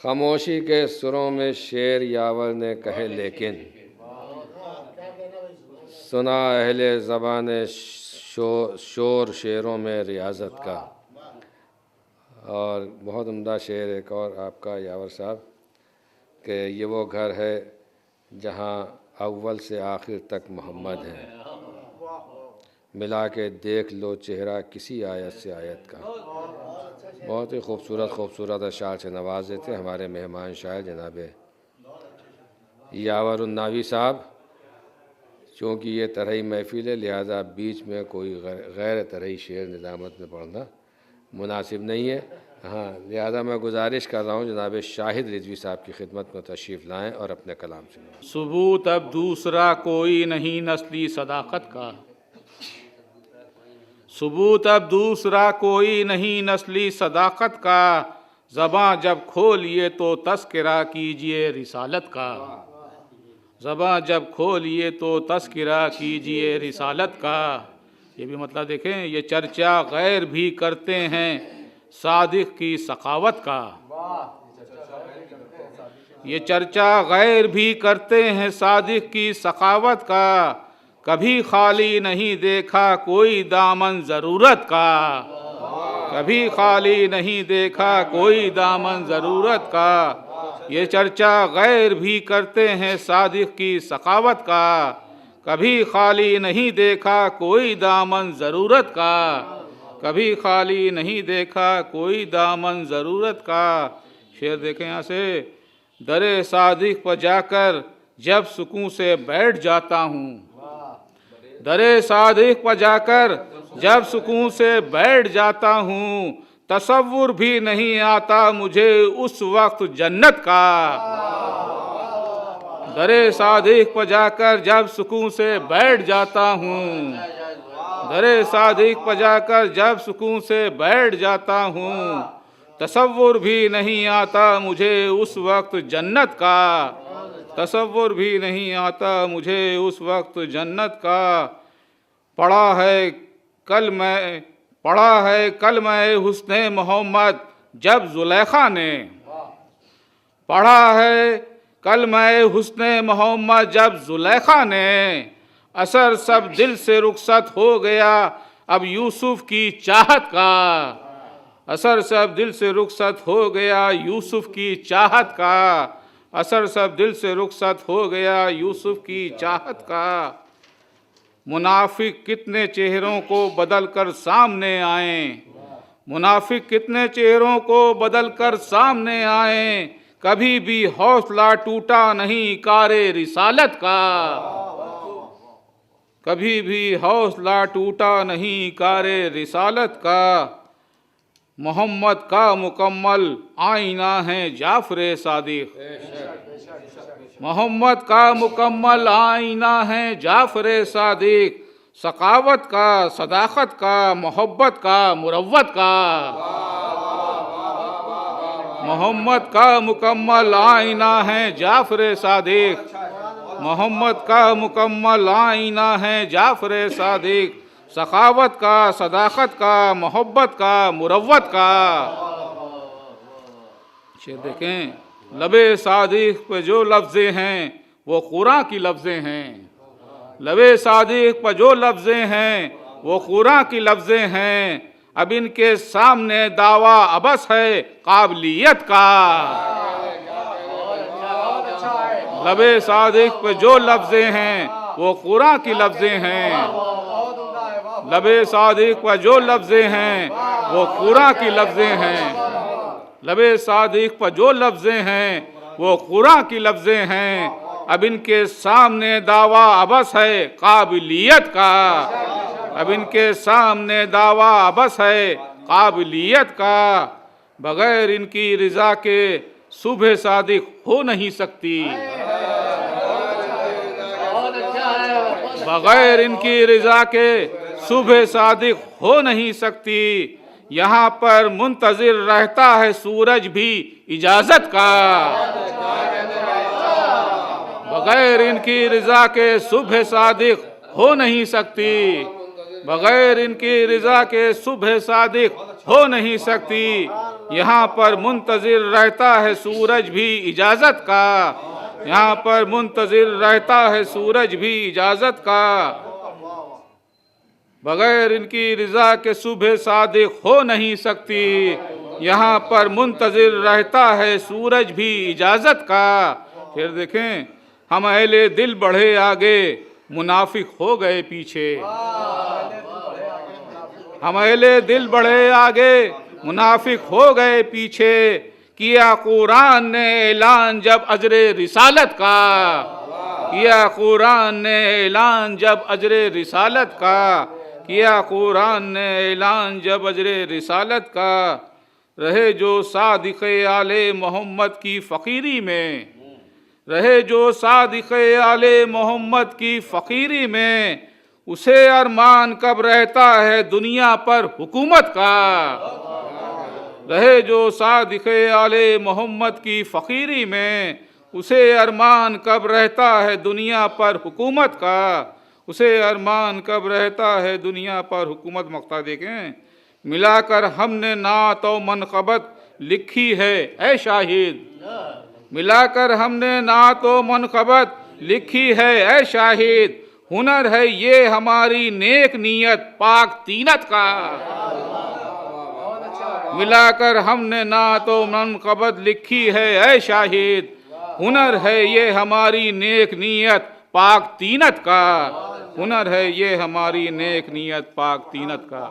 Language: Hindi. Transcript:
खामोशी के सुरों में शेर यावर ने कहे लेकिन सुना अहले ज़बान शोर शेरों में रियाज़त का। और बहुत उम्दा शेर एक और आपका यावर साहब कि ये वो घर है जहाँ अव्वल से आखिर तक मोहम्मद है, मिला के देख लो चेहरा किसी आयत से आयत का। बहुत ही खूबसूरत अशार से नवाज देते हमारे मेहमान शायर जनाब यावरुन्नावी साहब। चूँकि ये तरही महफिल है लिहाजा बीच में कोई गैर तरही शेर निज़ामत में पढ़ना मुनासिब नहीं है। हाँ, लिहाजा मैं गुजारिश कर रहा हूँ जनाब शाहिद रिजवी साहब की खिदमत में तशरीफ़ लाएँ और अपने कलाम सुनाएं। सबूत अब दूसरा कोई नहीं नस्ली सदाकत का, सबूत अब दूसरा कोई नहीं नस्ली सदाकत का। ज़बां जब खोलिए तो तस्करा कीजिए रिसालत का, ज़बां जब खोलिए तो तस्करा कीजिए रिसालत का। ये भी मतलब देखें, ये चर्चा गैर भी करते हैं सादिक की सखावत का, ये चर्चा गैर भी करते हैं सादिक की सखावत का। कभी खाली नहीं देखा कोई दामन ज़रूरत का, कभी खाली नहीं देखा कोई दामन ज़रूरत का। ये चर्चा गैर भी करते हैं सादिक की सखावत का, कभी खाली नहीं देखा कोई दामन ज़रूरत का, कभी खाली नहीं देखा कोई दामन ज़रूरत का। शेर देखें यहाँ से, दरे सादिक पर जाकर जब सुकून से बैठ जाता हूँ, दरे सादिक पर जाकर जब सुकून से बैठ जाता हूँ, तसव्वुर भी नहीं आता मुझे उस वक्त जन्नत का। दरे सादिक पर जाकर जब सुकून से बैठ जाता हूँ, दरे सादिक पर जाकर जब सुकून से बैठ जाता हूँ, तसव्वुर भी नहीं आता मुझे उस वक्त जन्नत का, तसव्वुर भी नहीं आता मुझे उस वक्त जन्नत का। पढ़ा है कल मैं हुस्ने मोहम्मद जब जुलेखा ने, पढ़ा है कल मैं हुस्ने मोहम्मद जब जुलेखा ने, असर सब दिल से रुखसत हो गया अब यूसुफ की चाहत का, असर सब दिल से रुखसत हो गया यूसुफ की चाहत का, असर सब दिल से रुखसत हो गया यूसुफ की चाहत का। मुनाफिक कितने चेहरों को बदल कर सामने आए, मुनाफिक कितने चेहरों को बदल कर सामने आए, कभी भी हौसला टूटा नहीं कारे रिसालत का, कभी भी हौसला टूटा नहीं कारे रिसालत का। मोहम्मद का मुकम्मल आईना है जाफर सादिक, मोहम्मद का मुकम्मल आईना है जाफर सादिक। सखावत का, सदाकत का, मोहब्बत का, मुरव्वत का, मोहम्मद का मुकम्मल आईना है जाफर सादिक, मोहम्मद का मुकम्मल आईना है जाफर सादिक। सखावत का, सदाकत का, मोहब्बत का, मुरव्वत का। शेर देखें, लबे सादिक पे जो लफ्ज़ें हैं वो कुरान की लफ्ज़ें हैं, लबे सादिक पर जो लफ्ज़ें हैं वो कुरान की लफ्ज़ें हैं। अब इनके सामने दावा अबस है काबिलियत का, लबे सादिक पे जो लफ्ज़ें हैं वो कुरान की लफ्ज़ें हैं, लबे सादिक पर जो लफ्ज़ें हैं वो कुरान की लफ्ज़ें हैं, लबे सादिक पर जो लफ्ज़ें हैं वो कुरान की लफ्ज़ें हैं। अब इनके सामने दावा अबस है काबिलियत का, अब इनके सामने दावा अबस है काबिलियत का। बगैर इनकी रज़ा के सुबह सादिक हो नहीं सकती, बगैर इनकी रज़ा के सुबह सादिक हो नहीं सकती। यहाँ पर मुंतज़िर रहता है सूरज भी इजाज़त का, बगैर इनकी रज़ा के सुबह सादिक हो नहीं सकती, बगैर इनकी रज़ा के सुबह सादिक हो नहीं सकती। यहाँ पर मुंतजिर रहता है सूरज भी इजाज़त का, यहाँ पर मुंतजिर रहता है सूरज भी इजाज़त का। बगैर इनकी रज़ा के सुबह सादिक हो नहीं सकती, यहाँ पर मुंतजिर रहता है सूरज भी इजाज़त का। फिर देखें, हम अहले दिल बढ़े आगे, मुनाफिक हो गए पीछे। हम अहले दिल बढ़े आगे, मुनाफिक हो गए पीछे। किया कुरान ने ऐलान जब अजरे रिसालत का, किया कुरान ने ऐलान जब अजरे रिसालत का, किया कुरान ने ऐलान जब अजरे रिसालत का। रहे जो सादिक़े आले मोहम्मद की फ़कीरी में, रहे जो सादिक़े आले मोहम्मद की फ़कीरी में, उसे अरमान कब रहता है दुनिया पर हुकूमत का। रहे जो सादिक़े आले मोहम्मद की फ़कीरी में, उसे अरमान कब रहता है दुनिया पर हुकूमत का, उसे अरमान कब रहता है दुनिया पर हुकूमत। मक्ता देखें, मिलाकर हमने नात और मनक़बत लिखी है ऐ शाहिद, मिलाकर हमने नात और मनक़बत लिखी है ऐ शाहिद। हुनर है ये हमारी नेक नीयत पाक तीनत का, मिलाकर हमने नात और मनक़बत लिखी है ऐ शाहिद। हुनर है ये हमारी नेक नीयत पाक तीनत का, हुनर है ये हमारी नेक नीयत पाक तीनत का।